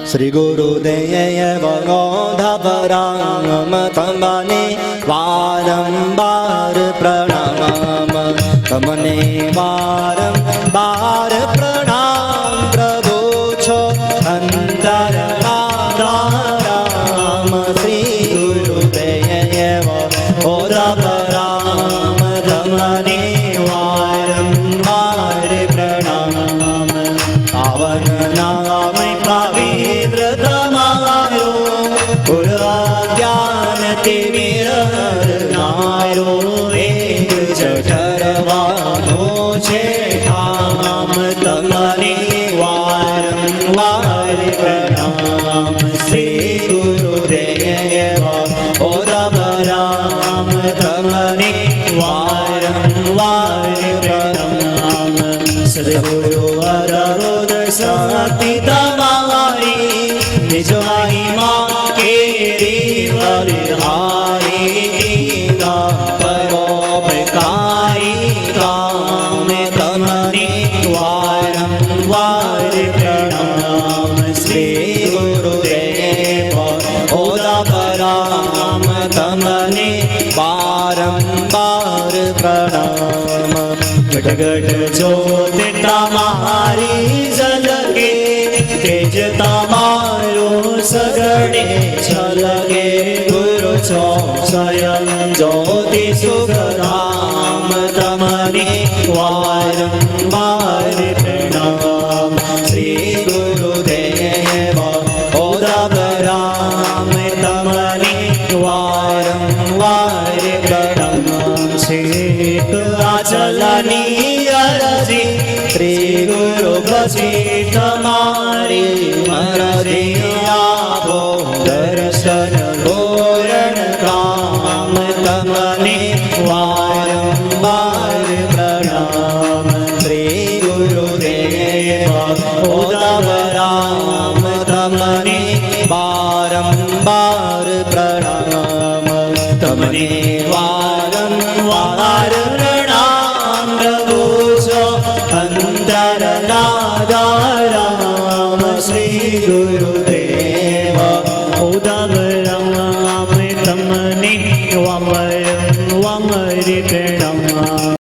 શ્રી ગુરુદેવ ગોધવરામ તમને વારંવાર પ્રણામ તમને વારંવાર પ્રણામ પ્રભુ છો અંતરરામ શ્રી ગુરુદેવ ગોધવરામ તમને વારંવાર પ્રણામ પાવન નામ પવિત્ર તમારો જ્ઞાન તે વિરનારો એક જઠરવાનો છે ઠામ તમને વારંવાર પ્રણામ શ્રી ગુરુદેવ ગોધવરામ તમને વારંવાર પ્રણામ સદગુરુ અરરોદ શક્તિ તમારી નિજ મહિમા કેરી વરહારી પરોપકારી કામ તમને વારંવાર પ્રણામ શ્રી ગુરુદેવ ગોધવરામ તમને વારંવાર પ્રણામ ગટ ગટ જ્યોત તમારી ઝલકે તેજ તમારો સગડે છલકે ગુરુ છો સ્વયં જ્યોતિ સુખધામ તમને વારંવાર પ્રણામ શ્રી ગુરુદેવ ગોધવરામ તમને વારંવાર પ્રણામ શેખ આચલની અરજી શ્રી ગુરુ પછી તમારી મરજી આપો દર્શન પૂરણ કામ તમને વારંવાર પ્રણામ શ્રી ગુરુદેવ ગોધવરામ તમને વારંવાર પ્રણામ તમને વારંવાર પ્રણામ પ્રભુ છો અંતરનાદારામ શ્રી ગુરુ